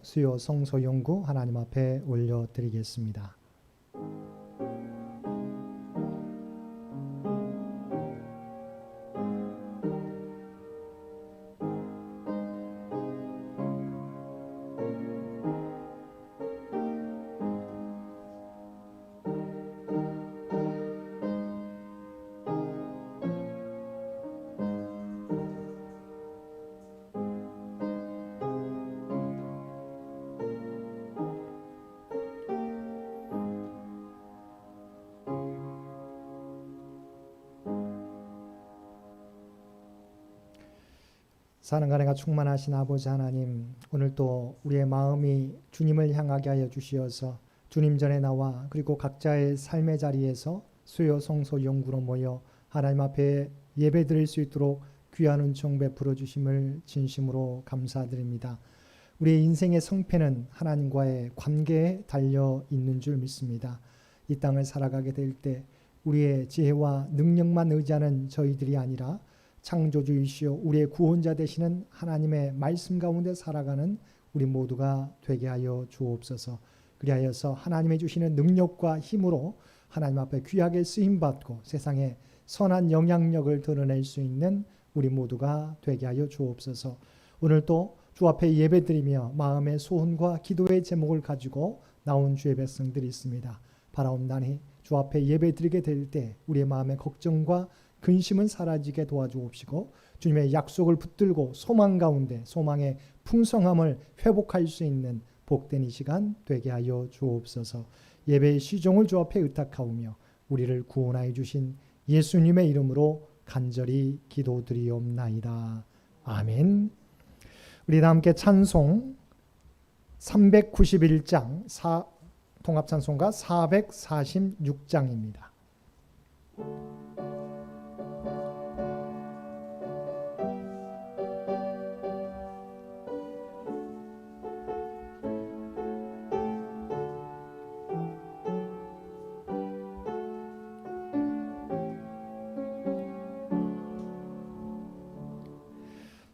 수요 성소 연구 하나님 앞에 올려드리겠습니다. 사는 은혜가 충만하신 아버지 하나님, 오늘도 우리의 마음이 주님을 향하게 하여 주시어서 주님 전에 나와 그리고 각자의 삶의 자리에서 수요 성소 연구로 모여 하나님 앞에 예배 드릴 수 있도록 귀한 은총 베풀어 주심을 진심으로 감사드립니다. 우리의 인생의 성패는 하나님과의 관계에 달려 있는 줄 믿습니다. 이 땅을 살아가게 될 때 우리의 지혜와 능력만 의지하는 저희들이 아니라 창조주이시오 우리의 구원자 되시는 하나님의 말씀 가운데 살아가는 우리 모두가 되게 하여 주옵소서. 그리하여서 하나님이 주시는 능력과 힘으로 하나님 앞에 귀하게 쓰임받고 세상에 선한 영향력을 드러낼 수 있는 우리 모두가 되게 하여 주옵소서. 오늘도 주 앞에 예배드리며 마음의 소원과 기도의 제목을 가지고 나온 주의 백성들이 있습니다. 바라옵나니 주 앞에 예배드리게 될 때 우리의 마음의 걱정과 근심은 사라지게 도와주옵시고 주님의 약속을 붙들고 소망 가운데 소망의 풍성함을 회복할 수 있는 복된 이 시간 되게 하여 주옵소서. 예배의 시종을 주 앞에 의탁하오며 우리를 구원하여 주신 예수님의 이름으로 간절히 기도드리옵나이다. 아멘. 우리 다 함께 찬송 391장 통합찬송가 446장입니다.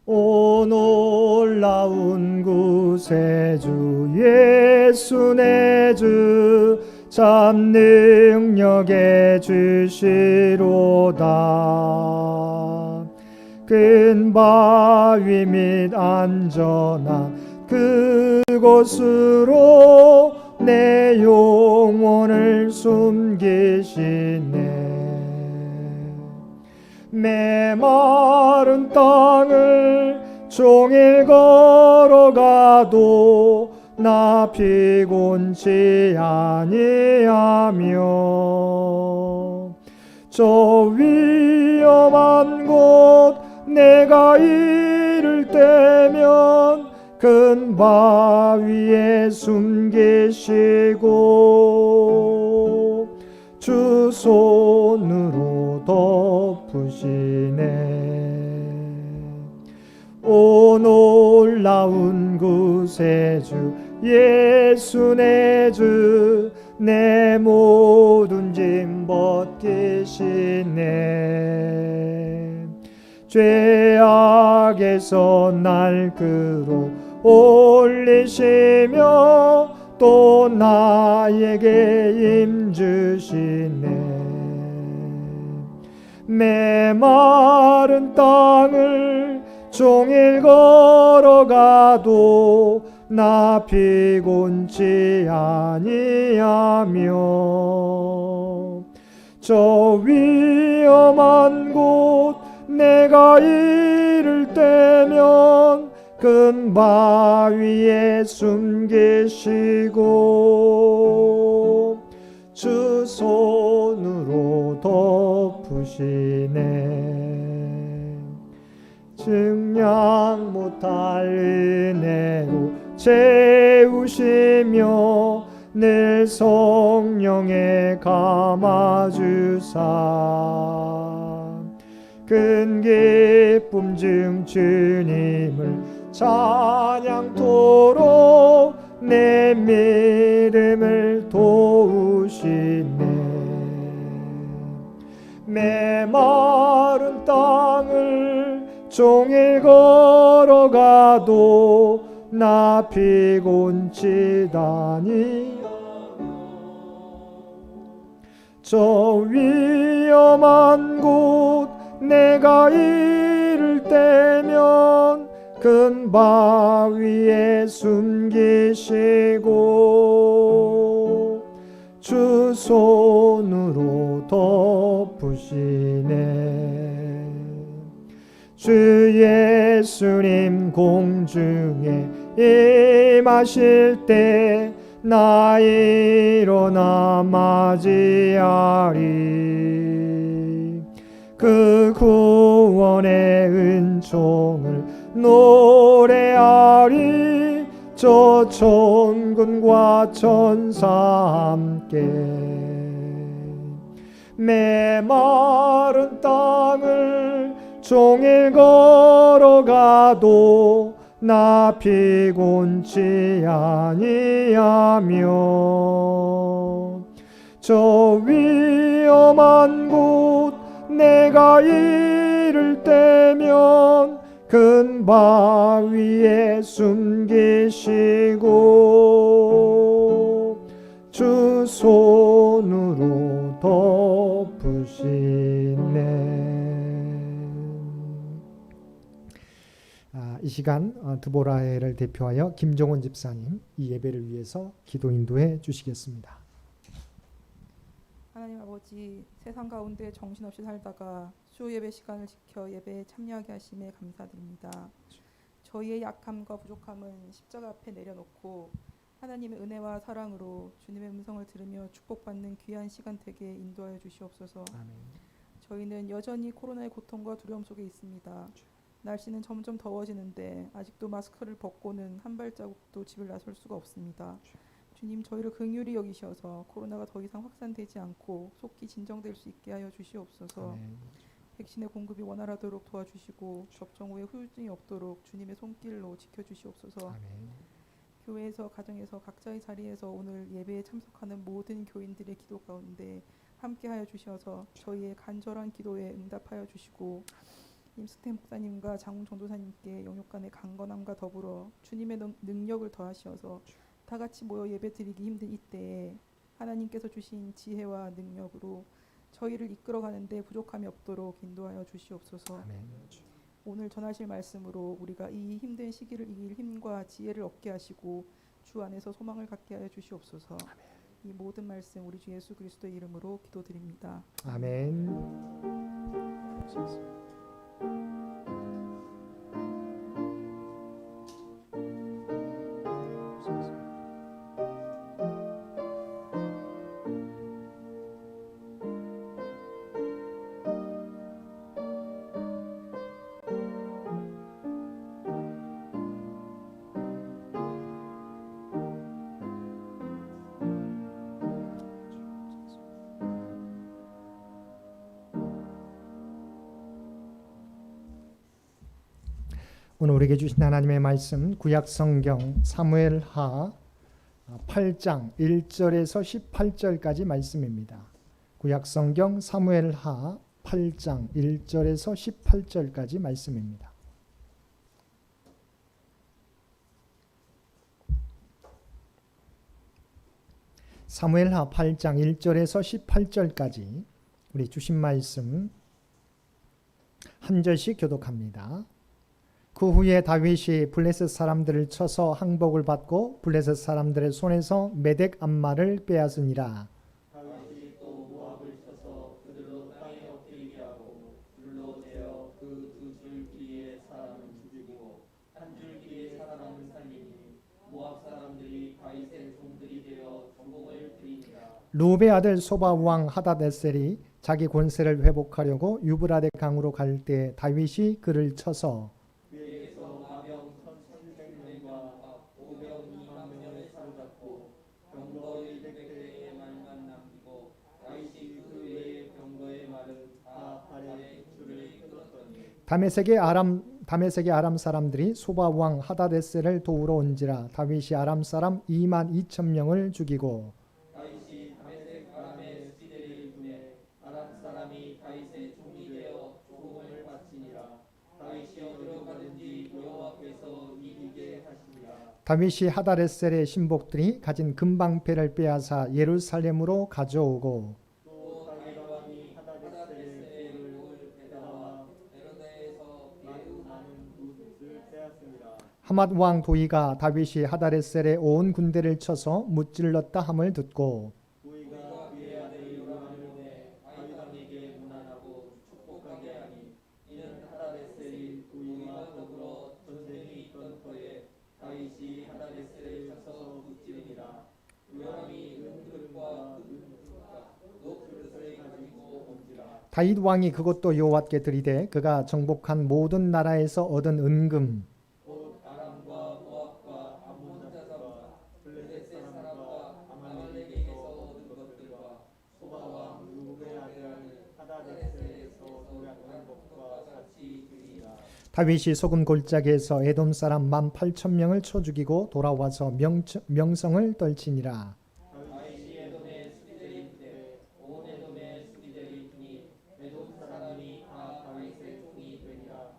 오 놀라운 구세주 예수 내 주 참 능력의 주시로다. 큰 바위 및 안전한 그곳으로 내 영혼을 숨기시네. 메마른 땅을 종일 걸어가도 나 피곤치 아니하며 저 위험한 곳 내가 이를 때면 큰 바위에 숨기시고 주 손으로 덮으시네. 오 놀라운 구세주 예수 내 주 내 모든 짐 벗기시네. 죄악에서 날 끌어올리시며 또 나에게 힘 주시네. 메마른 땅을 종일 걸어가도 나 피곤치 아니하며 저 위험한 곳 내가 이를 때면 큰 바위에 숨기시고 주 손으로 덮으시네. 증량 못할 은혜로 채우시며 늘 성령에 감아주사 큰 기쁨 중 주님을 찬양토록 내 믿음을 도우시네. 메마른 땅을 종일 걸어가도 나 피곤치다니 저 위험한 곳 내가 이를 때면 큰 바위에 숨기시고 주 손으로 덮으시네. 주 예수님 공중에 임하실 때 나 일어나 맞이하리. 그 구원의 은총을 노래하리. 저 천군과 천사 함께 메마른 땅을 종일 걸어가도 나 피곤치 아니하며 저 위험한 곳 내가 이를 때면 큰 바위에 숨기시고 주 손으로 덮으시네. 이 시간 드보라해를 대표하여 김종원 집사님 이 예배를 위해서 기도 인도해 주시겠습니다. 하나님 아버지, 세상 가운데 정신없이 살다가 주 예배 시간을 지켜 예배에 참여하게 하심에 감사드립니다. 저희의 약함과 부족함은 십자가 앞에 내려놓고 하나님의 은혜와 사랑으로 주님의 음성을 들으며 축복받는 귀한 시간 되게 인도하여 주시옵소서. 아멘. 저희는 여전히 코로나의 고통과 두려움 속에 있습니다. 날씨는 점점 더워지는데 아직도 마스크를 벗고는 한 발자국도 집을 나설 수가 없습니다. 주님, 저희를 긍휼히 여기셔서 코로나가 더 이상 확산되지 않고 속히 진정될 수 있게 하여 주시옵소서. 아멘. 백신의 공급이 원활하도록 도와주시고 접종 후에 후유증이 없도록 주님의 손길로 지켜주시옵소서. 아멘. 교회에서 가정에서 각자의 자리에서 오늘 예배에 참석하는 모든 교인들의 기도 가운데 함께하여 주셔서 저희의 간절한 기도에 응답하여 주시고 임스태 목사님과 장훈 전도사님께 영육간의 강건함과 더불어 주님의 능력을 더하시어서 다 같이 모여 예배드리기 힘든 이때에 하나님께서 주신 지혜와 능력으로 저희를 이끌어가는데 부족함이 없도록 인도하여 주시옵소서. 아멘. 오늘 전하실 말씀으로 우리가 이 힘든 시기를 이길 힘과 지혜를 얻게 하시고 주 안에서 소망을 갖게 하여 주시옵소서. 이 모든 말씀 우리 주 예수 그리스도의 이름으로 기도드립니다. 아멘. 오늘 우리에게 주신 하나님의 말씀 구약성경 사무엘하 8장 1절에서 18절까지 말씀입니다. 구약성경 사무엘하 8장 1절에서 18절까지 말씀입니다. 사무엘하 8장 1절에서 18절까지 우리 주신 말씀 한 절씩 교독합니다. 그 후에 다윗이 블레셋 사람들을 쳐서 항복을 받고 블레셋 사람들의 손에서 메덱 암마를 빼앗으니라. 다윗이 또 모압을 쳐서 그들로 땅에 엎드리게 하고 불로 내어 그 두 줄기의 사람은 죽이고 한 줄기의 사람은 살리니 모압 사람들이 다윗의 종들이 되어 정복을 드리니라. 루베 아들 소바 왕 하닷에셀이 자기 권세를 회복하려고 유브라데 강으로 갈 때 다윗이 그를 쳐서 그에게서 마병 1,700명과 보병 2만 명을 사로잡고 병거의 100대의 말만 남기고 다윗이 그 외의 병거의 말은 다 발에 줄을 끊었더니 다메섹의 아람 사람들이 소바 왕 하닷에셀을 도우러 온지라. 다윗이 아람 사람 2만 2천 명을 죽이고 다윗이 다메섹 아람의 시대를 보내 아람 사람이 다윗의 종이 되어 조공을 바치니라. 다윗이 어디로 가든지 여호와께서 이기게 하시니라. 다윗이 하다레셀의 신복들이 가진 금방패를 빼앗아 예루살렘으로 가져오고 또 다윗 왕이 하다데셀의 굴을 빼다와 헤로데에서 매우 많은 뭇을 빼앗습니다. 하맛 왕 도이가 다윗이 하다레셀의 온 군대를 쳐서 무찔렀다 함을 듣고 도이가 그의 아들 요람에게 다윗 왕에게 문안하고 축복하게 하니 이는 하다데셀이 도이와 더불어 전쟁이 있던 터에 다윗이 하다데셀을 쳐서 무찌르니라. 요람이 은그릇과 녹그릇을 가지고 온지라. 다윗 왕이 그것도 여호와께 드리되 그가 정복한 모든 나라에서 얻은 은금 곧 아람과 모압과 암몬 자손과 블레셋 사람과 아말렉에게서 얻은 것들과 소바와 누구의 아들 하다데셀에서 노략한 것과 같이 드리라. 다윗이 소금 골짜기에서 에돔 사람 18,000명을 쳐 죽이고 돌아와서 명성을 떨치니라. 다윗이 에돔에 수비들이 때 온 에돔에 수비들이 있으니 에돔 사람이 다 다윗의 종이 되니라.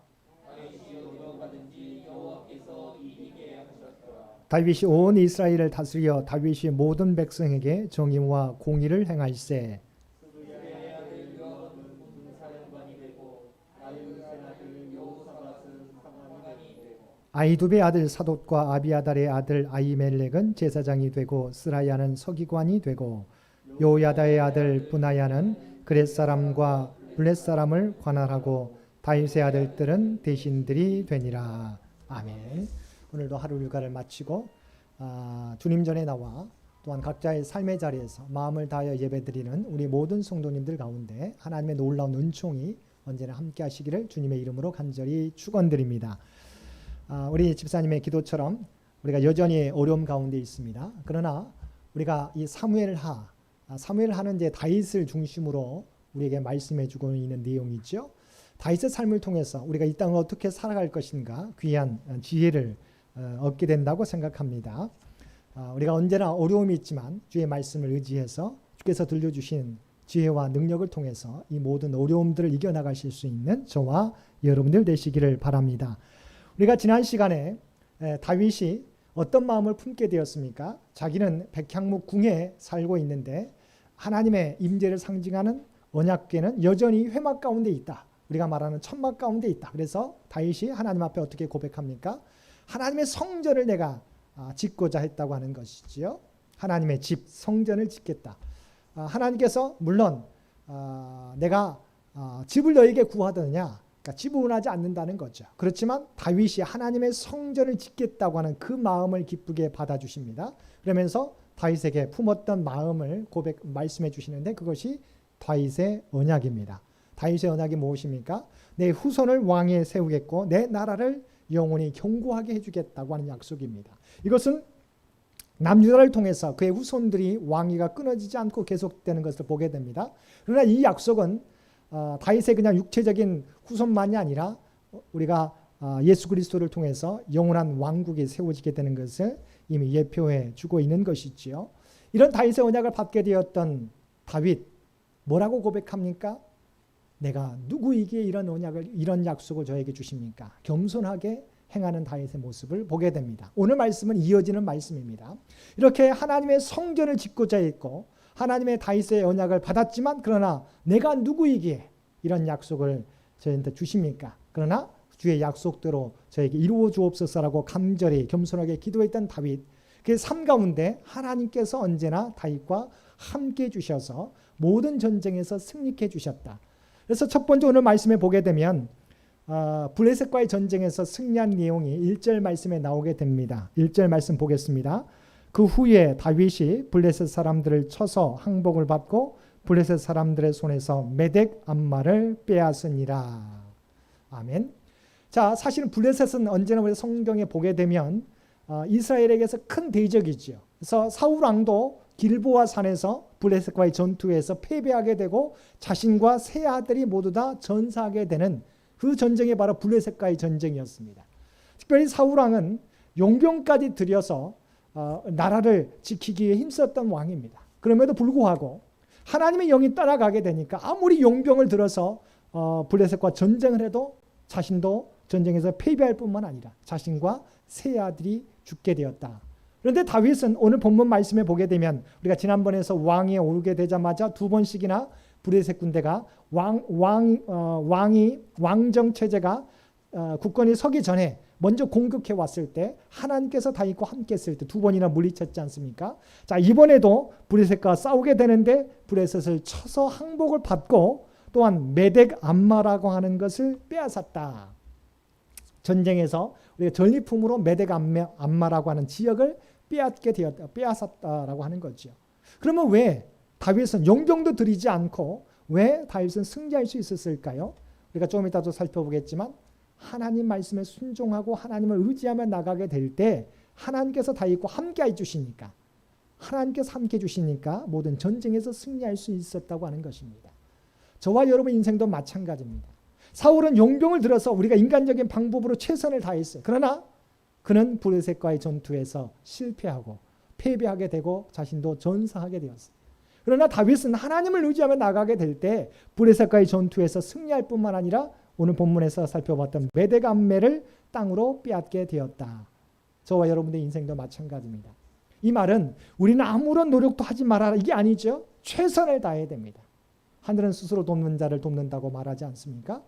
다윗이 어디로 가든지 여호와께서 이기게 하셨더라. 다윗이 온 이스라엘을 다스려 다윗이 모든 백성에게 정의와 공의를 행할세. 스루야의 아들 요압은 군사령관이 되고 다윗의 아들 여호사밧은 사관이 되고 아이두베 아들 사돗과 아비아달의 아들 아히멜렉은 제사장이 되고 스라야는 서기관이 되고 요야다의 아들 분하야는 그렛 사람과 블렛 사람을 관할하고 다윗의 아들들은 대신들이 되니라. 아멘. 오늘도 하루 일과를 마치고 주님 전에 나와 또한 각자의 삶의 자리에서 마음을 다하여 예배드리는 우리 모든 성도님들 가운데 하나님의 놀라운 은총이 언제나 함께 하시기를 주님의 이름으로 간절히 축원드립니다. 우리 집사님의 기도처럼 우리가 여전히 어려움 가운데 있습니다. 그러나 우리가 이 사무엘하는 이제 다윗을 중심으로 우리에게 말씀해주고 있는 내용이죠. 다윗의 삶을 통해서 우리가 이 땅을 어떻게 살아갈 것인가 귀한 지혜를 얻게 된다고 생각합니다. 우리가 언제나 어려움이 있지만 주의 말씀을 의지해서 주께서 들려주신 지혜와 능력을 통해서 이 모든 어려움들을 이겨나가실 수 있는 저와 여러분들 되시기를 바랍니다. 우리가 지난 시간에 다윗이 어떤 마음을 품게 되었습니까? 자기는 백향목 궁에 살고 있는데 하나님의 임재를 상징하는 언약궤는 여전히 회막 가운데 있다. 우리가 말하는 천막 가운데 있다. 그래서 다윗이 하나님 앞에 어떻게 고백합니까? 하나님의 성전을 내가 짓고자 했다고 하는 것이지요. 하나님의 집, 성전을 짓겠다. 하나님께서 물론 내가 집을 너에게 구하더냐, 그러니까 집을 원하지 않는다는 거죠. 그렇지만 다윗이 하나님의 성전을 짓겠다고 하는 그 마음을 기쁘게 받아주십니다. 그러면서 다윗에게 품었던 마음을 말씀해 주시는데 그것이 다윗의 언약입니다. 다윗의 언약이 무엇입니까? 내 후손을 왕위에 세우겠고 내 나라를 영원히 견고하게 해주겠다고 하는 약속입니다. 이것은 남유다를 통해서 그의 후손들이 왕위가 끊어지지 않고 계속되는 것을 보게 됩니다. 그러나 이 약속은 다윗의 그냥 육체적인 후손만이 아니라 우리가 예수 그리스도를 통해서 영원한 왕국이 세워지게 되는 것을 이미 예표해 주고 있는 것이지요. 이런 다윗의 언약을 받게 되었던 다윗 뭐라고 고백합니까? 내가 누구에게 이런 언약을, 이런 약속을 저에게 주십니까? 겸손하게 행하는 다윗의 모습을 보게 됩니다. 오늘 말씀은 이어지는 말씀입니다. 이렇게 하나님의 성전을 짓고자 했고 하나님의 다윗의 언약을 받았지만 그러나 내가 누구에게 이런 약속을 저희한테 주십니까? 그러나 주의 약속대로 저에게 이루어 주옵소서라고 간절히 겸손하게 기도했던 다윗. 그 삶 가운데 하나님께서 언제나 다윗과 함께 주셔서 모든 전쟁에서 승리케 주셨다. 그래서 첫 번째 오늘 말씀에 보게 되면 블레셋과의 전쟁에서 승리한 내용이 1절 말씀에 나오게 됩니다. 1절 말씀 보겠습니다. 그 후에 다윗이 블레셋 사람들을 쳐서 항복을 받고 블레셋 사람들의 손에서 메덱 암마를 빼앗으니라. 아멘. 자, 사실은 블레셋은 언제나 우리 성경에 보게 되면 이스라엘에게서 큰 대적이지요. 그래서 사울 왕도 길보아 산에서 블레셋과의 전투에서 패배하게 되고 자신과 세 아들이 모두 다 전사하게 되는 그 전쟁이 바로 블레셋과의 전쟁이었습니다. 특별히 사울 왕은 용병까지 들여서 나라를 지키기 위해 힘썼던 왕입니다. 그럼에도 불구하고 하나님의 영이 따라가게 되니까 아무리 용병을 들어서 블레셋과 전쟁을 해도 자신도 전쟁에서 패배할 뿐만 아니라 자신과 세 아들이 죽게 되었다. 그런데 다윗은 오늘 본문 말씀에 보게 되면 우리가 지난번에서 왕위에 오르게 되자마자 두 번씩이나 브레셋 군대가 왕정 체제가 국권이 서기 전에 먼저 공격해 왔을 때 하나님께서 다윗과 함께 했을 때 두 번이나 물리쳤지 않습니까? 자, 이번에도 브레셋과 싸우게 되는데 브레셋을 쳐서 항복을 받고 또한 메덱 암마라고 하는 것을 빼앗았다. 전쟁에서 우리가 전리품으로 메덱 암마라고 하는 지역을 빼앗았다라고 하는 거죠. 그러면 왜 다윗은 용병도 들이지 않고 왜 다윗은 승리할 수 있었을까요? 우리가 조금 이따도 살펴보겠지만 하나님 말씀에 순종하고 하나님을 의지하며 나가게 될 때 하나님께서 다윗과 함께 해주시니까 하나님께서 함께 해주시니까 모든 전쟁에서 승리할 수 있었다고 하는 것입니다. 저와 여러분 인생도 마찬가지입니다. 사울은 용병을 들어서 우리가 인간적인 방법으로 최선을 다했어요. 그러나 그는 브레셋과의 전투에서 실패하고 패배하게 되고 자신도 전사하게 되었어요. 그러나 다윗은 하나님을 의지하며 나가게 될 때 브레셋과의 전투에서 승리할 뿐만 아니라 오늘 본문에서 살펴봤던 메덱 암매를 땅으로 빼앗게 되었다. 저와 여러분의 인생도 마찬가지입니다. 이 말은 우리는 아무런 노력도 하지 말아라 이게 아니죠. 최선을 다해야 됩니다. 하늘은 스스로 돕는 자를 돕는다고 말하지 않습니까?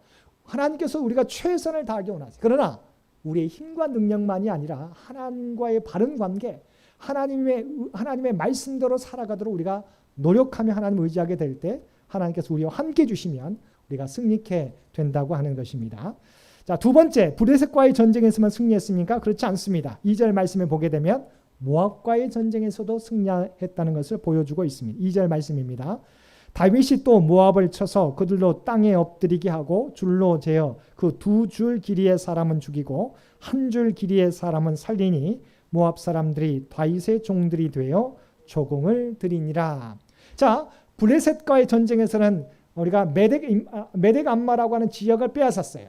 하나님께서 우리가 최선을 다하기 원하세요. 그러나 우리의 힘과 능력만이 아니라 하나님과의 바른 관계, 하나님의 말씀대로 살아가도록 우리가 노력하며 하나님을 의지하게 될 때 하나님께서 우리와 함께 해주시면 우리가 승리케 된다고 하는 것입니다. 자, 두 번째, 브레셋과의 전쟁에서만 승리했습니까? 그렇지 않습니다. 2절 말씀에 보게 되면 모압과의 전쟁에서도 승리했다는 것을 보여주고 있습니다. 2절 말씀입니다. 다윗이 또 모압을 쳐서 그들로 땅에 엎드리게 하고 줄로 재어 그 두 줄 길이의 사람은 죽이고 한 줄 길이의 사람은 살리니 모압 사람들이 다윗의 종들이 되어 조공을 드리니라. 자, 브레셋과의 전쟁에서는 우리가 메덱 암마라고 하는 지역을 빼앗았어요.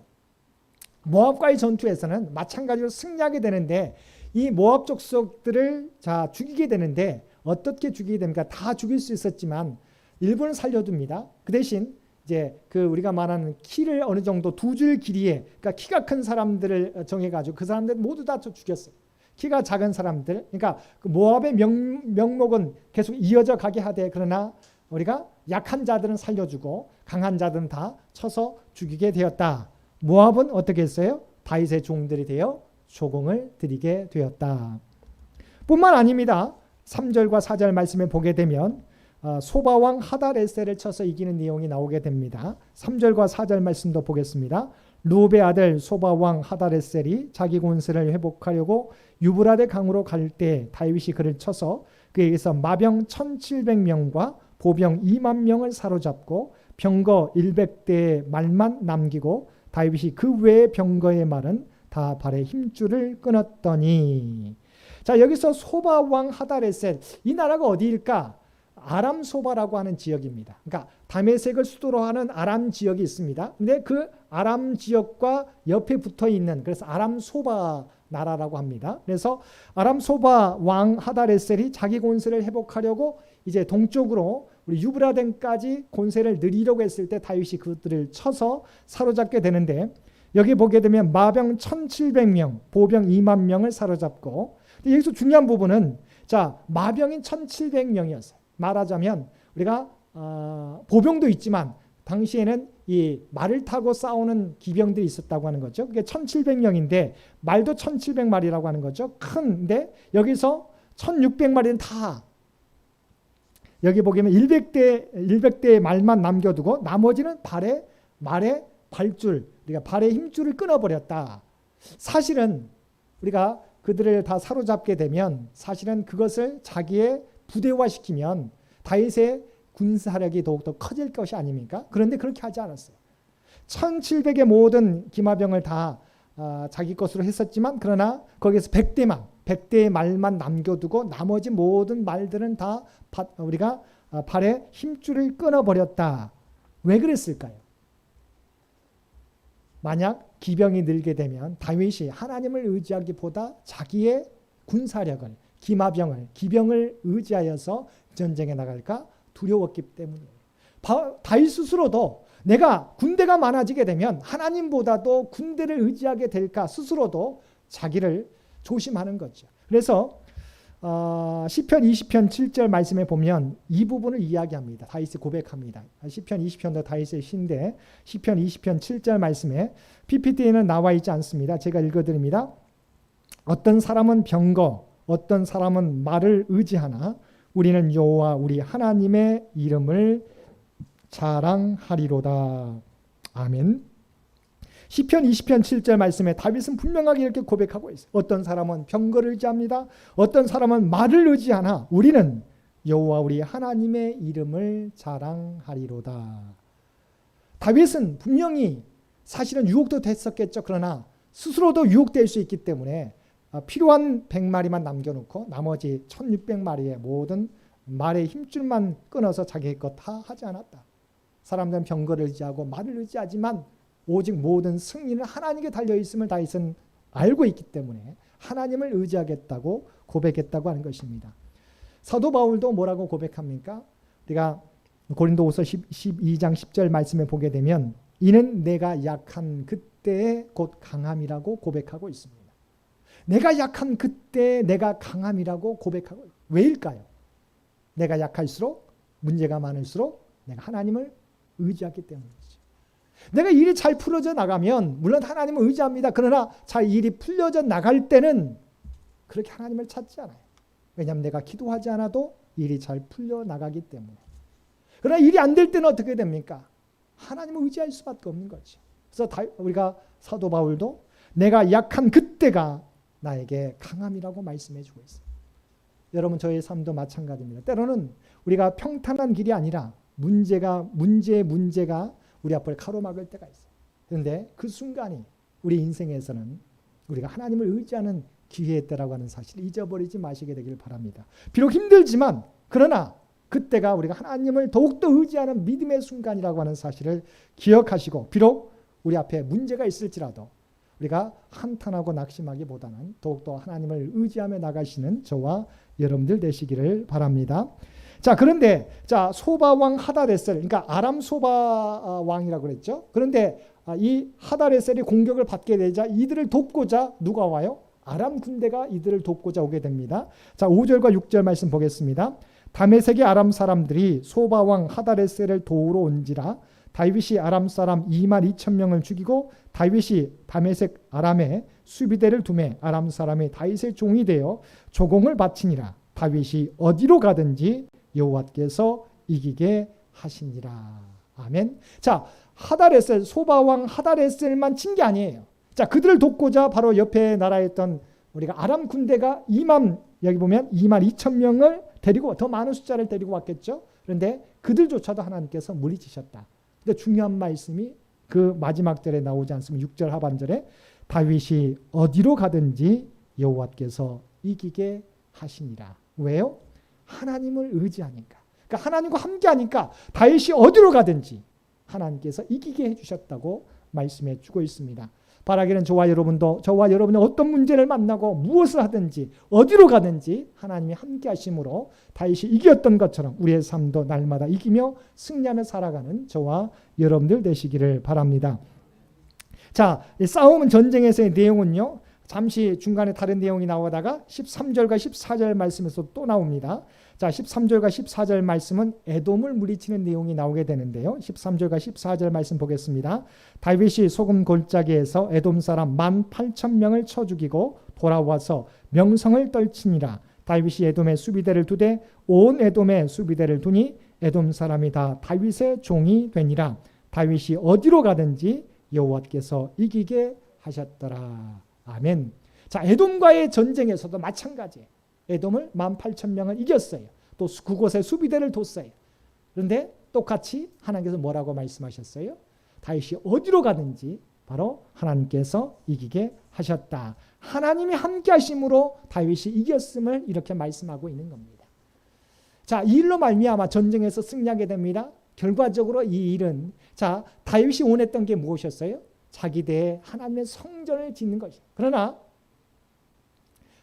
모압과의 전투에서는 마찬가지로 승리하게 되는데 이 모압 족속들을 죽이게 되는데 어떻게 죽이게 됩니까? 다 죽일 수 있었지만 일부는 살려둡니다. 그 대신 이제 우리가 말하는 키를 어느 정도 두 줄 길이에, 그러니까 키가 큰 사람들을 정해가지고 그 사람들 모두 다 죽였어요. 키가 작은 사람들, 그러니까 그 모압의 명목은 계속 이어져 가게 하되 그러나 우리가 약한 자들은 살려주고 강한 자들은 다 쳐서 죽이게 되었다. 모압은 어떻게 했어요? 다윗의 종들이 되어 조공을 드리게 되었다. 뿐만 아닙니다. 3절과 4절 말씀에 보게 되면 소바왕 하다레셀을 쳐서 이기는 내용이 나오게 됩니다. 3절과 4절 말씀도 보겠습니다. 루베 아들 소바왕 하다레셀이 자기 권세를 회복하려고 유브라데 강으로 갈 때 다윗이 그를 쳐서 그에게서 마병 1700명과 보병 2만 명을 사로잡고 병거 100대의 말만 남기고 다윗이 그 외의 병거의 말은 다 발에 힘줄을 끊었더니. 자, 여기서 소바 왕 하다레셀, 이 나라가 어디일까? 아람 소바라고 하는 지역입니다. 그러니까 다메섹을 수도로 하는 아람 지역이 있습니다. 근데 그 아람 지역과 옆에 붙어 있는, 그래서 아람 소바 나라라고 합니다. 그래서 아람 소바 왕 하다레셀이 자기 권세를 회복하려고 이제 동쪽으로 우리 유브라덴까지 권세를 늘리려고 했을 때 다윗이 그들을 쳐서 사로잡게 되는데, 여기 보게 되면 마병 1700명, 보병 2만 명을 사로잡고, 여기서 중요한 부분은 자, 마병인 1700명이었어요. 말하자면 우리가 보병도 있지만 당시에는 이 말을 타고 싸우는 기병들이 있었다고 하는 거죠. 그게 1700명인데 말도 1700마리라고 하는 거죠. 큰데 여기서 1600마리는 다 여기 보면 100대의 말만 남겨두고 나머지는 말에 발줄, 우리가 발의 힘줄을 끊어버렸다. 사실은 우리가 그들을 다 사로잡게 되면 사실은 그것을 자기의 부대화시키면 다윗의 군사력이 더욱더 커질 것이 아닙니까? 그런데 그렇게 하지 않았어요. 1700의 모든 기마병을 다 자기 것으로 했었지만 그러나 거기에서 100대의 말만 남겨두고 나머지 모든 말들은 다 우리가 발에 힘줄을 끊어버렸다. 왜 그랬을까요? 만약 기병이 늘게 되면 다윗이 하나님을 의지하기보다 자기의 군사력을, 기병을 의지하여서 전쟁에 나갈까 두려웠기 때문이에요. 다윗 스스로도 내가 군대가 많아지게 되면 하나님보다도 군대를 의지하게 될까 스스로도 자기를 조심하는 거죠. 그래서 시편 20편 7절 말씀에 보면 이 부분을 이야기합니다. 다윗이 고백합니다. 시편 20편도 다윗의 시인데 시편 20편 7절 말씀에 PPT에는 나와 있지 않습니다. 제가 읽어드립니다. 어떤 사람은 병거, 어떤 사람은 말을 의지하나 우리는 여호와 우리 하나님의 이름을 자랑하리로다. 아멘. 시편 20편 7절 말씀에 다윗은 분명하게 이렇게 고백하고 있어요. 어떤 사람은 병거를 의지합니다. 어떤 사람은 말을 의지하나 우리는 여호와 우리 하나님의 이름을 자랑하리로다. 다윗은 분명히 사실은 유혹도 됐었겠죠. 그러나 스스로도 유혹될 수 있기 때문에 필요한 100마리만 남겨놓고 나머지 1600마리의 모든 말의 힘줄만 끊어서 자기의 것 다 하지 않았다. 사람들은 병거를 의지하고 말을 의지하지만 오직 모든 승리는 하나님께 달려있음을 다윗은 알고 있기 때문에 하나님을 의지하겠다고 고백했다고 하는 것입니다. 사도 바울도 뭐라고 고백합니까? 우리가 고린도후서 12장 10절 말씀에 보게 되면 이는 내가 약한 그때의 곧 강함이라고 고백하고 있습니다. 내가 약한 그때 내가 강함이라고 고백하고 있습니다. 왜일까요? 내가 약할수록 문제가 많을수록 내가 하나님을 의지하기 때문이죠. 내가 일이 잘 풀어져 나가면 물론 하나님을 의지합니다. 그러나 잘 일이 풀려져 나갈 때는 그렇게 하나님을 찾지 않아요. 왜냐하면 내가 기도하지 않아도 일이 잘 풀려 나가기 때문에. 그러나 일이 안 될 때는 어떻게 됩니까? 하나님을 의지할 수밖에 없는 거죠. 그래서 우리가 사도 바울도 내가 약한 그때가 나에게 강함이라고 말씀해 주고 있습니다. 여러분 저의 삶도 마찬가지입니다. 때로는 우리가 평탄한 길이 아니라 문제가 우리 앞을 가로막을 때가 있어요. 그런데 그 순간이 우리 인생에서는 우리가 하나님을 의지하는 기회의 때라고 하는 사실을 잊어버리지 마시게 되길 바랍니다. 비록 힘들지만 그러나 그때가 우리가 하나님을 더욱더 의지하는 믿음의 순간이라고 하는 사실을 기억하시고 비록 우리 앞에 문제가 있을지라도 우리가 한탄하고 낙심하기보다는 더욱더 하나님을 의지하며 나가시는 저와 여러분들 되시기를 바랍니다. 자, 그런데 소바왕 하다레셀, 그러니까 아람 소바 왕이라고 그랬죠. 그런데 이 하다레셀이 공격을 받게 되자 이들을 돕고자 누가 와요? 아람 군대가 이들을 돕고자 오게 됩니다. 자, 5절과 6절 말씀 보겠습니다. 다메섹의 아람 사람들이 소바왕 하다레셀을 도우러 온지라 다윗이 아람 사람 22,000명을 죽이고 다윗이 다메섹 아람에 수비대를 두매 아람 사람이 다윗의 종이 되어 조공을 바치니라. 다윗이 어디로 가든지 여호와께서 이기게 하시니라. 아멘. 자, 하다레셀 소바왕 하다레셀만 친 게 아니에요. 자, 그들을 돕고자 바로 옆에 나라에 있던 우리가 아람 군대가 여기 보면 22,000명을 데리고 더 많은 숫자를 데리고 왔겠죠. 그런데 그들조차도 하나님께서 물리치셨다. 근데 중요한 말씀이 그 마지막 절에 나오지 않습니까? 6절 하반절에 다윗이 어디로 가든지 여호와께서 이기게 하시니라. 왜요? 하나님을 의지하니까. 그러니까 하나님과 함께하니까 다윗이 어디로 가든지 하나님께서 이기게 해주셨다고 말씀해 주고 있습니다. 바라기는 저와 여러분이 어떤 문제를 만나고 무엇을 하든지 어디로 가든지 하나님이 함께 하심으로 다윗이 이겼던 것처럼 우리의 삶도 날마다 이기며 승리하며 살아가는 저와 여러분들 되시기를 바랍니다. 자, 이 싸움은 전쟁에서의 내용은요. 잠시 중간에 다른 내용이 나오다가 13절과 14절 말씀에서 또 나옵니다. 자, 13절과 14절 말씀은 에돔을 물리치는 내용이 나오게 되는데요. 13절과 14절 말씀 보겠습니다. 다윗이 소금 골짜기에서 에돔 사람 18,000명을 쳐 죽이고 돌아와서 명성을 떨치니라. 다윗이 에돔의 수비대를 두되 온 에돔의 수비대를 두니 에돔 사람이 다 다윗의 종이 되니라. 다윗이 어디로 가든지 여호와께서 이기게 하셨더라. 아멘. 자, 에돔과의 전쟁에서도 마찬가지예요. 에돔을 18,000명을 이겼어요. 또 그곳에 수비대를 뒀어요. 그런데 똑같이 하나님께서 뭐라고 말씀하셨어요? 다윗이 어디로 가든지 바로 하나님께서 이기게 하셨다. 하나님이 함께 하심으로 다윗이 이겼음을 이렇게 말씀하고 있는 겁니다. 자, 이 일로 말미암아 전쟁에서 승리하게 됩니다. 결과적으로 이 일은 다윗이 원했던 게 무엇이었어요? 자기 대에 하나님의 성전을 짓는 것이죠. 그러나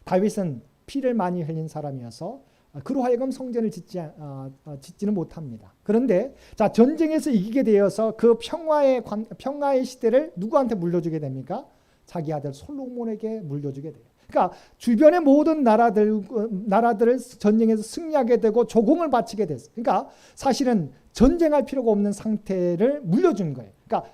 다윗은 피를 많이 흘린 사람이어서 그로 하여금 성전을 짓지는 못합니다. 그런데 전쟁에서 이기게 되어서 그 평화의 시대를 누구한테 물려주게 됩니까? 자기 아들 솔로몬에게 물려주게 돼요. 그러니까 주변의 모든 나라들을 전쟁에서 승리하게 되고 조공을 바치게 됐어요. 그러니까 사실은 전쟁할 필요가 없는 상태를 물려준 거예요. 그러니까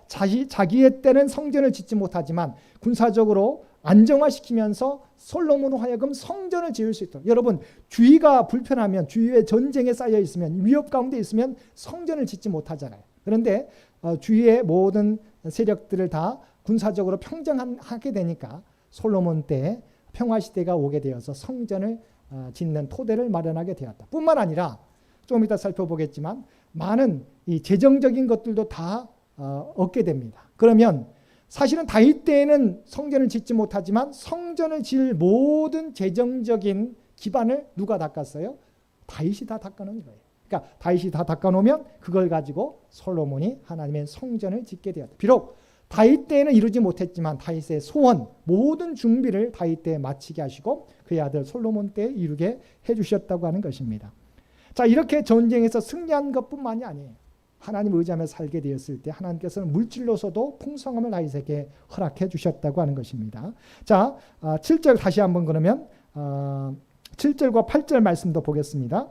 자기의 때는 성전을 짓지 못하지만 군사적으로 안정화시키면서 솔로몬으로 하여금 성전을 지을 수 있도록. 여러분, 주위가 불편하면, 주위에 전쟁에 쌓여 있으면, 위협 가운데 있으면 성전을 짓지 못하잖아요. 그런데 주위의 모든 세력들을 다 군사적으로 평정하게 되니까 솔로몬 때 평화시대가 오게 되어서 성전을 짓는 토대를 마련하게 되었다. 뿐만 아니라 좀 이따 살펴보겠지만 많은 이 재정적인 것들도 다 얻게 됩니다. 그러면 사실은 다윗 때에는 성전을 짓지 못하지만 성전을 지을 모든 재정적인 기반을 누가 닦았어요? 다윗이 다 닦아놓은 거예요. 그러니까 다윗이 다 닦아놓으면 그걸 가지고 솔로몬이 하나님의 성전을 짓게 되었다. 비록 다윗 때에는 이루지 못했지만 다윗의 소원, 모든 준비를 다윗 때에 마치게 하시고 그의 아들 솔로몬 때에 이루게 해주셨다고 하는 것입니다. 자, 이렇게 전쟁에서 승리한 것뿐만이 아니에요. 하나님 의지하며 살게 되었을 때 하나님께서는 물질로서도 풍성함을 다윗에게 허락해 주셨다고 하는 것입니다. 자, 7절 다시 한번 그러면 7절과 8절 말씀도 보겠습니다.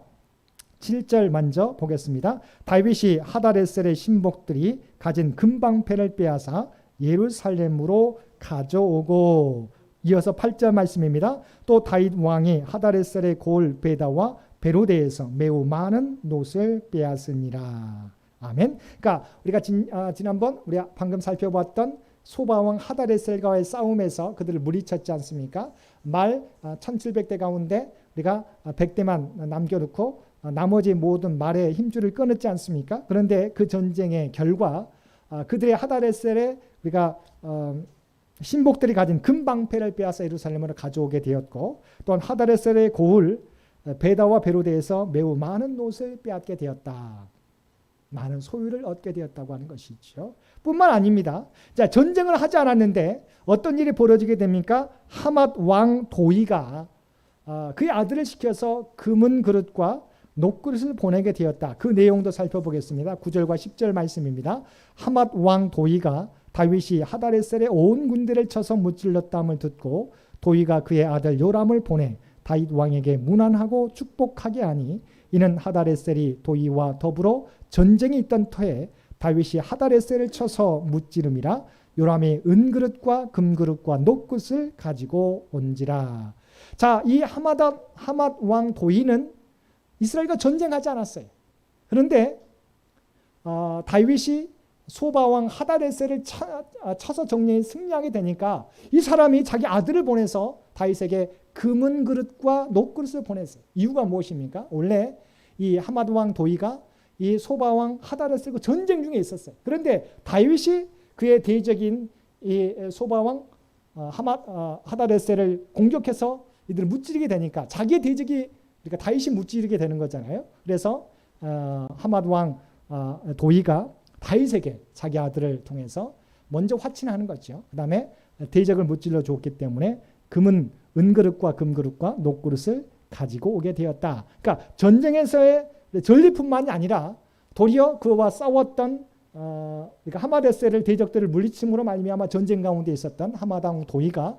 7절 먼저 보겠습니다. 다윗이 하다레셀의 신복들이 가진 금방패를 빼앗아 예루살렘으로 가져오고, 이어서 8절 말씀입니다. 또 다윗 왕이 하다레셀의 고을 베다와 베로데에서 매우 많은 놋을 빼앗으니라. 아멘. 그러니까 우리가 지난번 우리가 방금 살펴봤던 소바왕 하다레셀과의 싸움에서 그들을 물리쳤지 않습니까? 말 1700대 가운데 우리가 100대만 남겨놓고 나머지 모든 말의 힘줄을 끊었지 않습니까? 그런데 그 전쟁의 결과 그들의 하다레셀에 우리가 신복들이 가진 금방패를 빼앗아 예루살렘으로 가져오게 되었고, 또한 하다레셀의 고을 베다와 베로데에서 매우 많은 놋을 빼앗게 되었다. 많은 소유를 얻게 되었다고 하는 것이죠. 뿐만 아닙니다. 자, 전쟁을 하지 않았는데 어떤 일이 벌어지게 됩니까? 하맛 왕 도이가 그의 아들을 시켜서 금은 그릇과 놋그릇을 보내게 되었다. 그 내용도 살펴보겠습니다. 9절과 10절 말씀입니다. 하맛 왕 도이가 다윗이 하다레셀의 온 군대를 쳐서 무찔렀다함을 듣고 도이가 그의 아들 요람을 보내 다윗 왕에게 문안하고 축복하게 하니, 이는 하다레셀이 도이와 더불어 전쟁이 있던 터에 다윗이 하다레셀을 쳐서 무찌름이라 요람이 은그릇과 금그릇과 놋굿을 가지고 온지라. 자, 이 하맛 왕 도이는 이스라엘과 전쟁하지 않았어요. 그런데 다윗이 소바왕 하다레셀을 쳐서 정리해 승리하게 되니까 이 사람이 자기 아들을 보내서 다윗에게 금은 그릇과 놋그릇을 보냈어요. 이유가 무엇입니까? 원래 이 하맛 왕 도이가 이 소바왕 하다레셀과 전쟁 중에 있었어요. 그런데 다윗이 그의 대적인 이 소바왕 하다레셀을 공격해서 이들을 무찌르게 되니까 자기의 대적이, 그러니까 다윗이 무찌르게 되는 거잖아요. 그래서 하맛 왕 도이가 다윗에게 자기 아들을 통해서 먼저 화친하는 거죠. 그 다음에 대적을 무찔러 줬기 때문에 금은 은그릇과 금그릇과 놋그릇을 가지고 오게 되었다. 그러니까 전쟁에서의 전리품만이 아니라 도리어 그와 싸웠던 그러니까 하마데셀을 대적들을 물리침으로 말미암아 전쟁 가운데 있었던 하맛 왕 도이가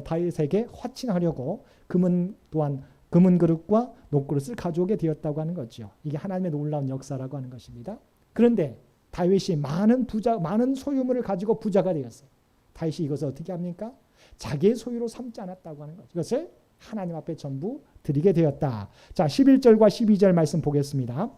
다윗에게 화친하려고 금은 그릇과 놋그릇을 가져오게 되었다고 하는 거죠. 이게 하나님의 놀라운 역사라고 하는 것입니다. 그런데 다윗이 많은 소유물을 가지고 부자가 되었어요. 다윗이 이것을 어떻게 합니까? 자기의 소유로 삼지 않았다고 하는 거죠. 이것을 하나님 앞에 전부 드리게 되었다. 자, 11절과 12절 말씀 보겠습니다.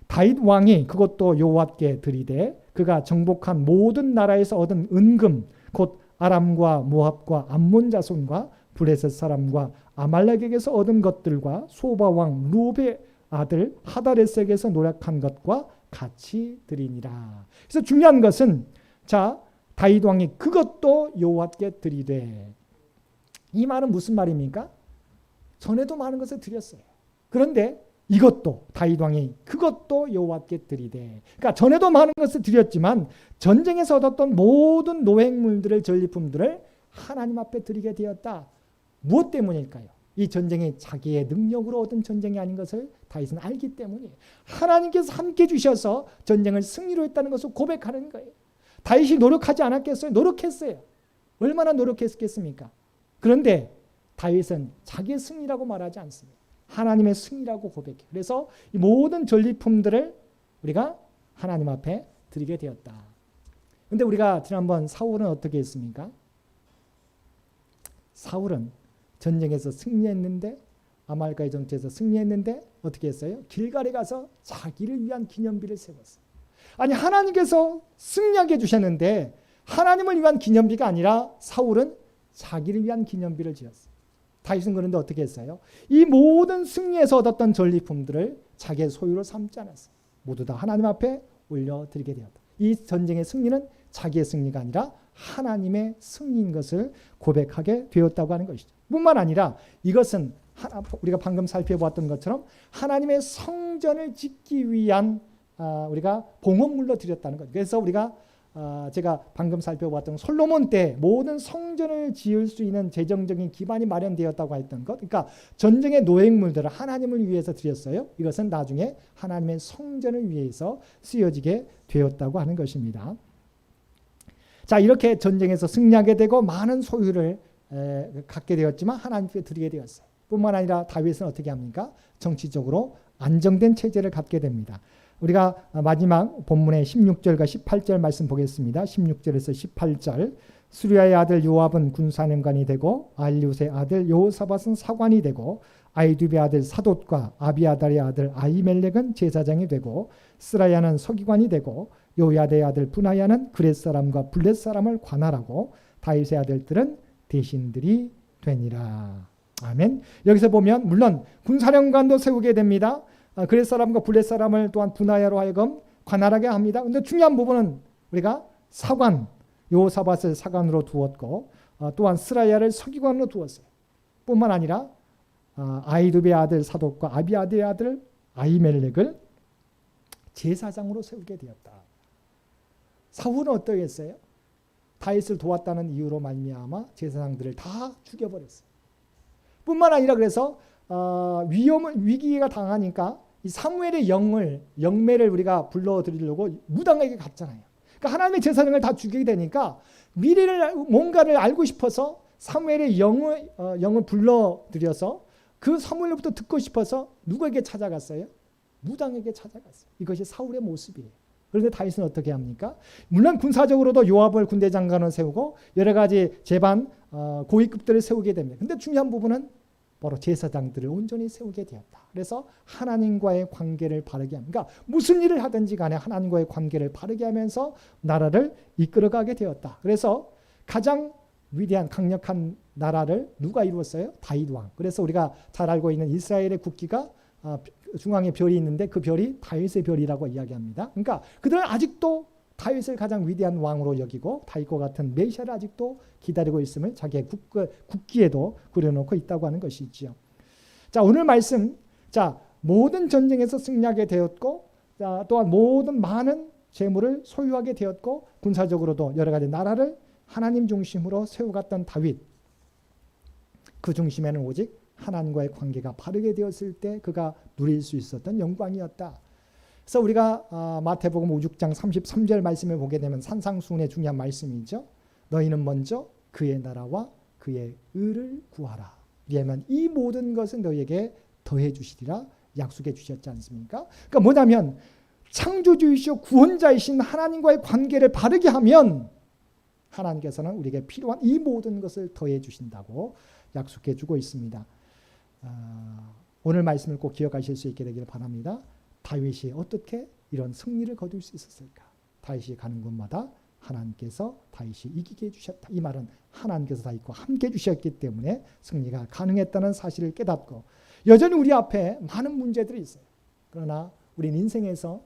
다윗 왕이 그것도 여호와께 드리되 그가 정복한 모든 나라에서 얻은 은금 곧 아람과 모압과 암몬 자손과 블레셋 사람과 아말렉에게서 얻은 것들과 소바 왕 루베 아들 하다레셀에게서 노력한 것과 같이 드리니라. 그래서 중요한 것은 자, 다윗 왕이 그것도 여호와께 드리되, 이 말은 무슨 말입니까? 전에도 많은 것을 드렸어요. 그런데 이것도 다윗 왕이 그것도 여호와께 드리되, 그러니까 전에도 많은 것을 드렸지만 전쟁에서 얻었던 모든 노획물들을, 전리품들을 하나님 앞에 드리게 되었다. 무엇 때문일까요? 이 전쟁이 자기의 능력으로 얻은 전쟁이 아닌 것을 다윗은 알기 때문이에요. 하나님께서 함께 주셔서 전쟁을 승리로 했다는 것을 고백하는 거예요. 다윗이 노력하지 않았겠어요? 노력했어요. 얼마나 노력했겠습니까? 그런데 다윗은 자기의 승리라고 말하지 않습니다. 하나님의 승리라고 고백해요. 그래서 이 모든 전리품들을 우리가 하나님 앞에 드리게 되었다. 근데 우리가 지난번 사울은 어떻게 했습니까? 사울은 전쟁에서 승리했는데, 아말까의 전투에서 승리했는데 어떻게 했어요? 길갈에 가서 자기를 위한 기념비를 세웠어요. 아니, 하나님께서 승리하게 해주셨는데 하나님을 위한 기념비가 아니라 사울은 자기를 위한 기념비를 지었어요. 다윗은 그런데 어떻게 했어요? 이 모든 승리에서 얻었던 전리품들을 자기의 소유로 삼지 않았어요. 모두 다 하나님 앞에 올려드리게 되었다. 이 전쟁의 승리는 자기의 승리가 아니라 하나님의 승리인 것을 고백하게 되었다고 하는 것이죠. 뿐만 아니라 이것은 우리가 방금 살펴보았던 것처럼 하나님의 성전을 짓기 위한 우리가 봉헌물로 드렸다는 것. 그래서 우리가 제가 방금 살펴보았던 솔로몬 때 모든 성전을 지을 수 있는 재정적인 기반이 마련되었다고 했던 것. 그러니까 전쟁의 노획물들을 하나님을 위해서 드렸어요. 이것은 나중에 하나님의 성전을 위해서 쓰여지게 되었다고 하는 것입니다. 자, 이렇게 전쟁에서 승리하게 되고 많은 소유를 갖게 되었지만 하나님께 드리게 되었어요. 뿐만 아니라 다윗은 어떻게 합니까? 정치적으로 안정된 체제를 갖게 됩니다. 우리가 마지막 본문의 16절과 18절 말씀 보겠습니다. 16절에서 18절. 수리아의 아들 요압은 군사령관이 되고 알리웃의 아들 여호사밧은 사관이 되고 아히두베의 아들 사돗과 아비아달의 아들 아히멜렉은 제사장이 되고 스라야는 서기관이 되고 요야다의 아들 분하야는 그렛 사람과 블렛 사람을 관할하고 다윗의 아들들은 대신들이 되니라. 아멘. 여기서 보면 물론 군사령관도 세우게 됩니다. 그렛 사람과 블렛 사람을 또한 분하야로 하여금 관할하게 합니다. 그런데 중요한 부분은 우리가 사관, 여호사밧을 사관으로 두었고 또한 스라야를 서기관으로 두었어요. 뿐만 아니라 아히두베의 아들 사돗과 아비아드의 아들 아히멜렉을 제사장으로 세우게 되었다. 사울은 어떻게 했어요? 다윗을 도왔다는 이유로 말미암아 제사장들을 다 죽여버렸어요. 뿐만 아니라 그래서 위기가 당하니까 이 사무엘의 영매를 우리가 불러드리려고 무당에게 갔잖아요. 그러니까 하나님의 제사장을 다 죽이게 되니까 미래를 뭔가를 알고 싶어서 사무엘의 영을 불러들여서 그 사무엘로부터 듣고 싶어서 누구에게 찾아갔어요? 무당에게 찾아갔어요. 이것이 사울의 모습이에요. 그런데 다윗은 어떻게 합니까? 물론 군사적으로도 요압을 군대 장관을 세우고 여러 가지 제반 고위급들을 세우게 됩니다. 그런데 중요한 부분은 바로 제사장들을 온전히 세우게 되었다. 그래서 하나님과의 관계를 바르게 합니다. 그러니까 무슨 일을 하든지 간에 하나님과의 관계를 바르게 하면서 나라를 이끌어가게 되었다. 그래서 가장 위대한 강력한 나라를 누가 이루었어요? 다윗 왕. 그래서 우리가 잘 알고 있는 이스라엘의 국기가 중앙에 별이 있는데 그 별이 다윗의 별이라고 이야기합니다. 그러니까 그들은 아직도 다윗을 가장 위대한 왕으로 여기고 다윗과 같은 메시아를 아직도 기다리고 있음을 자기의 국기에도 그려놓고 있다고 하는 것이지요. 자, 오늘 말씀, 자, 모든 전쟁에서 승리하게 되었고, 자, 또한 모든 많은 재물을 소유하게 되었고, 군사적으로도 여러 가지 나라를 하나님 중심으로 세워갔던 다윗. 그 중심에는 오직 하나님과의 관계가 바르게 되었을 때 그가 누릴 수 있었던 영광이었다. 그래서 우리가 마태복음 5장 33절 말씀을 보게 되면 산상수훈의 중요한 말씀이죠. 너희는 먼저 그의 나라와 그의 의를 구하라. 왜냐하면 이 모든 것은 너희에게 더해 주시리라 약속해 주셨지 않습니까? 그러니까 뭐냐면 창조주이시오 구원자이신 하나님과의 관계를 바르게 하면 하나님께서는 우리에게 필요한 이 모든 것을 더해 주신다고 약속해 주고 있습니다. 오늘 말씀을 꼭 기억하실 수 있게 되기를 바랍니다. 다윗이 어떻게 이런 승리를 거둘 수 있었을까? 다윗이 가는 곳마다 하나님께서 다윗이 이기게 해주셨다. 이 말은 하나님께서 다윗과 함께 해주셨기 때문에 승리가 가능했다는 사실을 깨닫고 여전히 우리 앞에 많은 문제들이 있어요. 그러나 우리는 인생에서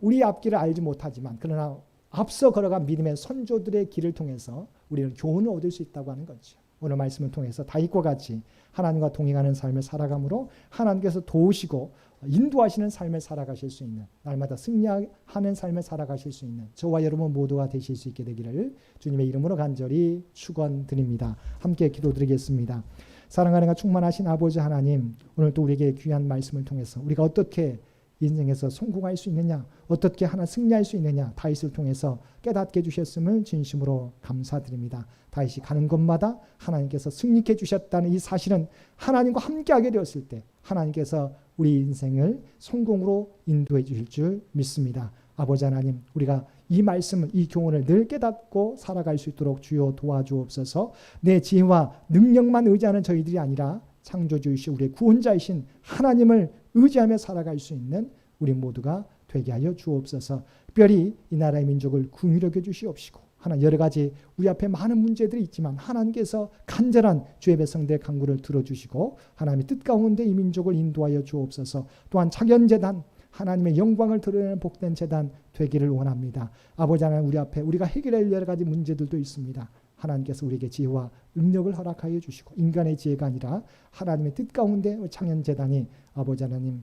우리 앞길을 알지 못하지만 그러나 앞서 걸어간 믿음의 선조들의 길을 통해서 우리는 교훈을 얻을 수 있다고 하는 거죠. 오늘 말씀을 통해서 다윗과 같이 하나님과 동행하는 삶을 살아감으로 하나님께서 도우시고 인도하시는 삶을 살아가실 수 있는 날마다 승리하는 삶을 살아가실 수 있는 저와 여러분 모두가 되실 수 있게 되기를 주님의 이름으로 간절히 축원드립니다. 함께 기도드리겠습니다. 사랑하는 충만하신 아버지 하나님, 오늘 또 우리에게 귀한 말씀을 통해서 우리가 어떻게 인생에서 성공할 수 있느냐, 어떻게 하나 승리할 수 있느냐, 다윗을 통해서 깨닫게 해주셨음을 진심으로 감사드립니다. 다윗이 가는 곳마다 하나님께서 승리케 해주셨다는 이 사실은 하나님과 함께하게 되었을 때 하나님께서 우리 인생을 성공으로 인도해 주실 줄 믿습니다. 아버지 하나님, 우리가 이 말씀을, 이 교훈을 늘 깨닫고 살아갈 수 있도록 주여 도와주옵소서. 내 지혜와 능력만 의지하는 저희들이 아니라 창조주이신 우리의 구원자이신 하나님을 의지하며 살아갈 수 있는 우리 모두가 되게 하여 주옵소서. 특별히 이 나라의 민족을 긍휼히 여겨 주시옵시고, 하나 여러 가지 우리 앞에 많은 문제들이 있지만 하나님께서 간절한 주의 백성들의 간구를 들어주시고 하나님의 뜻 가운데 이 민족을 인도하여 주옵소서. 또한 창현재단, 하나님의 영광을 드러내는 복된 재단 되기를 원합니다. 아버지 하나님, 우리 앞에 우리가 해결할 여러 가지 문제들도 있습니다. 하나님께서 우리에게 지혜와 능력을 허락하여 주시고, 인간의 지혜가 아니라 하나님의 뜻 가운데 창현재단이 아버지 하나님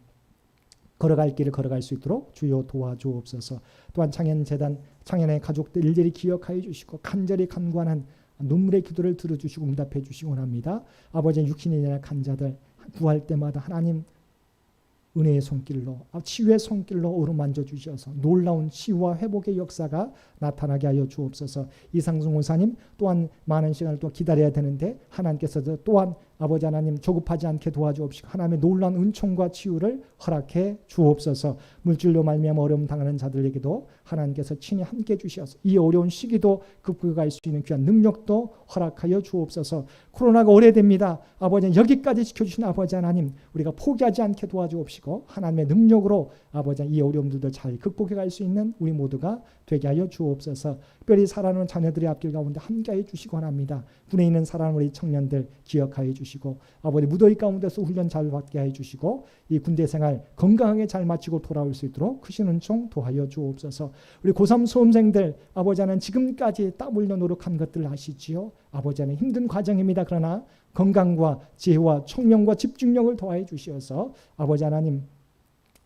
걸어갈 길을 걸어갈 수 있도록 주여 도와주옵소서. 또한 창현재단, 창현의 가족들 일일이 기억하여 주시고 간절히 간구하는 눈물의 기도를 들어주시고 응답해 주시기 원합니다. 아버지, 육신이 아니라 간자들 구할 때마다 하나님 은혜의 손길로, 치유의 손길로 어루만져 주셔서 놀라운 치유와 회복의 역사가 나타나게 하여 주옵소서. 이상승 원사님 또한 많은 시간을 또 기다려야 되는데 하나님께서도 또한 아버지 하나님 조급하지 않게 도와주옵시고 하나님의 놀라운 은총과 치유를 허락해 주옵소서. 물질로 말미암아 어려움 당하는 자들에게도 하나님께서 친히 함께 주셔서 이 어려운 시기도 극복할 수 있는 귀한 능력도 허락하여 주옵소서. 코로나가 오래됩니다. 아버지, 여기까지 지켜주신 아버지 하나님, 우리가 포기하지 않게 도와주옵시고 하나님의 능력으로 아버지 이 어려움들도 잘 극복해 갈 수 있는 우리 모두가 되게 하여 주옵소서. 특별히 살아가는 자녀들의 앞길 가운데 함께해 주시기 원합니다. 군에 있는 살아가는 우리 청년들 기억하여 주시고 아버지 무더위 가운데서 훈련 잘 받게 해 주시고 이 군대 생활 건강하게 잘 마치고 돌아올 수 있도록 크신 은총 도하여 주옵소서. 우리 고3 수험생들 아버지 하나님 지금까지 땀 흘려 노력한 것들 아시지요? 아버지 하나님 힘든 과정입니다. 그러나 건강과 지혜와 총명과 집중력을 더하여 주시어서 아버지 하나님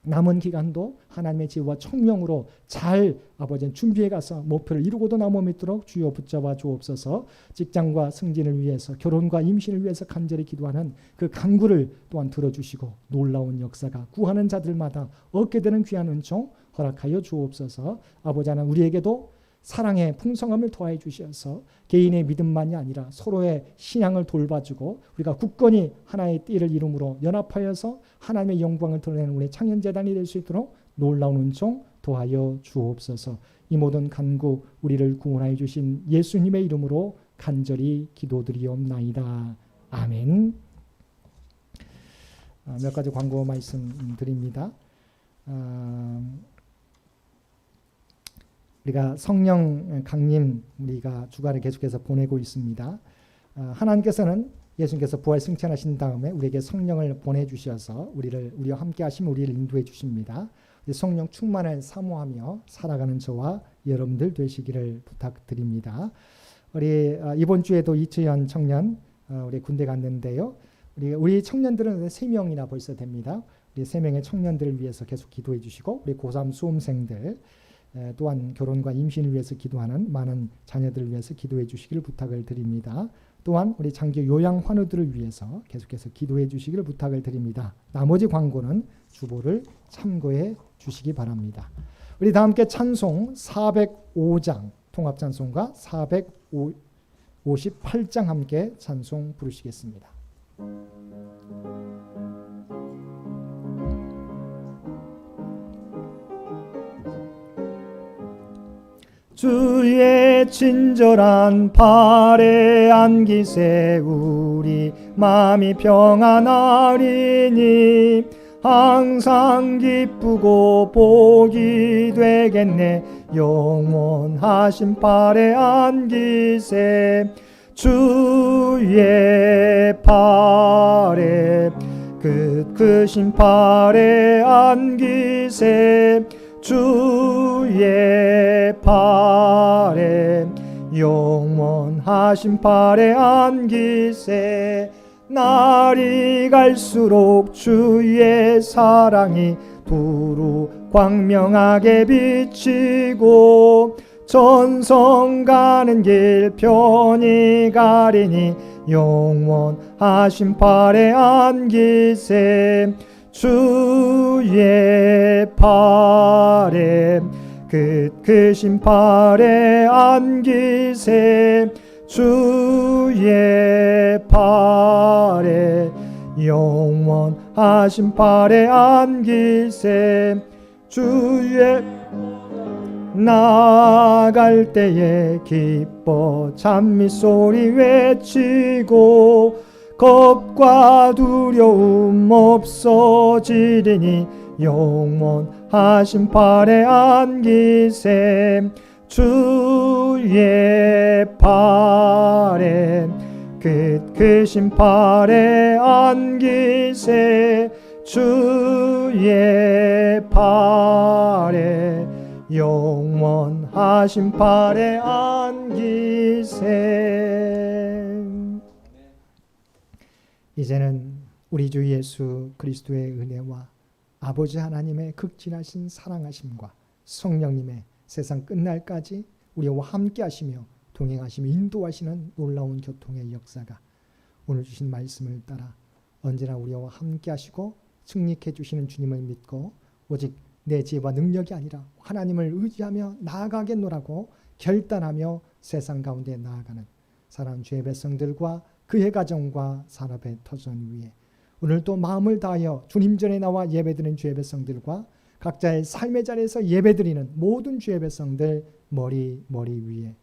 남은 기간도 하나님의 지혜와 청명으로 잘 아버지 준비해 가서 목표를 이루고도 남아 믿도록 주여 붙잡아 주옵소서. 직장과 승진을 위해서, 결혼과 임신을 위해서 간절히 기도하는 그 간구를 또한 들어주시고 놀라운 역사가 구하는 자들마다 얻게 되는 귀한 은총 허락하여 주옵소서. 아버지 하나님, 우리에게도 사랑의 풍성함을 더해 주셔서 개인의 믿음만이 아니라 서로의 신앙을 돌봐주고 우리가 굳건히 하나의 띠를 이름으로 연합하여서 하나님의 영광을 드러내는 우리 창현재단이 될 수 있도록 놀라운 은총 도하여 주옵소서. 이 모든 간구 우리를 구원하여 주신 예수님의 이름으로 간절히 기도드리옵나이다. 아멘. 몇 가지 광고 말씀드립니다. 우리가 성령 강림 우리가 주간에 계속해서 보내고 있습니다. 하나님께서는 예수님께서 부활 승천하신 다음에 우리에게 성령을 보내주셔서 우리와 함께 하시면 우리를 인도해 주십니다. 성령 충만을 사모하며 살아가는 저와 여러분들 되시기를 부탁드립니다. 우리 이번 주에도 이채연 청년 우리 군대 갔는데요. 우리 청년들은 3명이나 벌써 됩니다. 우리 3명의 청년들을 위해서 계속 기도해 주시고 우리 고3 수험생들 또한 결혼과 임신을 위해서 기도하는 많은 자녀들을 위해서 기도해 주시기를 부탁을 드립니다. 또한 우리 장기 요양 환우들을 위해서 계속해서 기도해 주시기를 부탁을 드립니다. 나머지 광고는 주보를 참고해 주시기 바랍니다. 우리 다 함께 찬송 405장 통합찬송가 458장 함께 찬송 부르시겠습니다. 주의 친절한 발에 안기세 우리 마음이 평안하리니 항상 기쁘고 복이 되겠네 영원하신 발에 안기세 주의 발에 크신 발에 안기세 주의 발에 영원하신 발에 안기세 날이 갈수록 주의 사랑이 두루 광명하게 비치고 전성 가는 길 편히 가리니 영원하신 발에 안기세 주의 팔에 크신 팔에 안기세 주의 팔에 영원하신 팔에 안기세 주의 나갈 때에 기뻐 찬미소리 외치고 겁과 두려움 없어지리니 영원하신 팔에 안기세 주의 팔에 크신 팔에 안기세 주의 팔에 영원하신 팔에 안기세. 이제는 우리 주 예수 그리스도의 은혜와 아버지 하나님의 극진하신 사랑하심과 성령님의 세상 끝날까지 우리와 함께 하시며 동행하시며 인도하시는 놀라운 교통의 역사가 오늘 주신 말씀을 따라 언제나 우리와 함께 하시고 승리케 주시는 주님을 믿고 오직 내 지혜와 능력이 아니라 하나님을 의지하며 나아가겠노라고 결단하며 세상 가운데 나아가는 사랑하는 주의 백성들과 그의 가정과 산업의 터전 위에 오늘도 마음을 다하여 주님 전에 나와 예배드리는 주의 백성들과 각자의 삶의 자리에서 예배드리는 모든 주의 백성들 머리 위에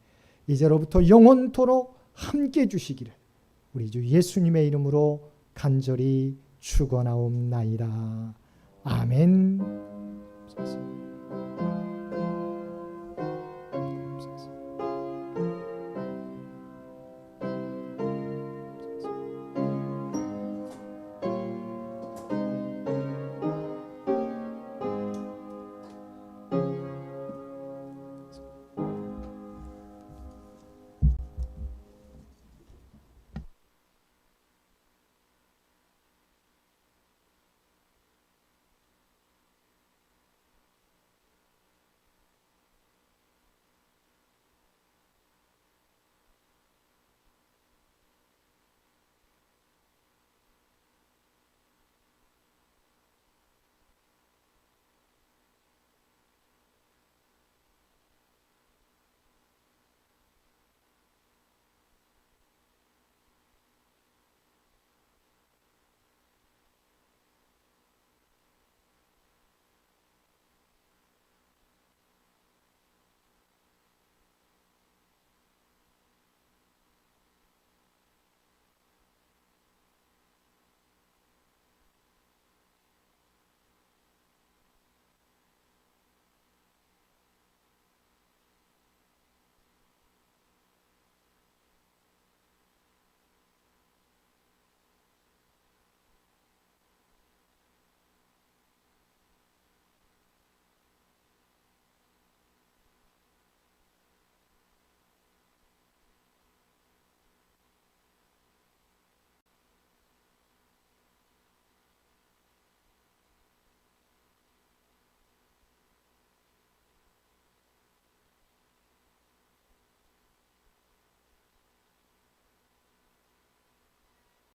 이제로부터 영원토록 함께 해주시기를 우리 주 예수님의 이름으로 간절히 축원하옵나이다. 아멘.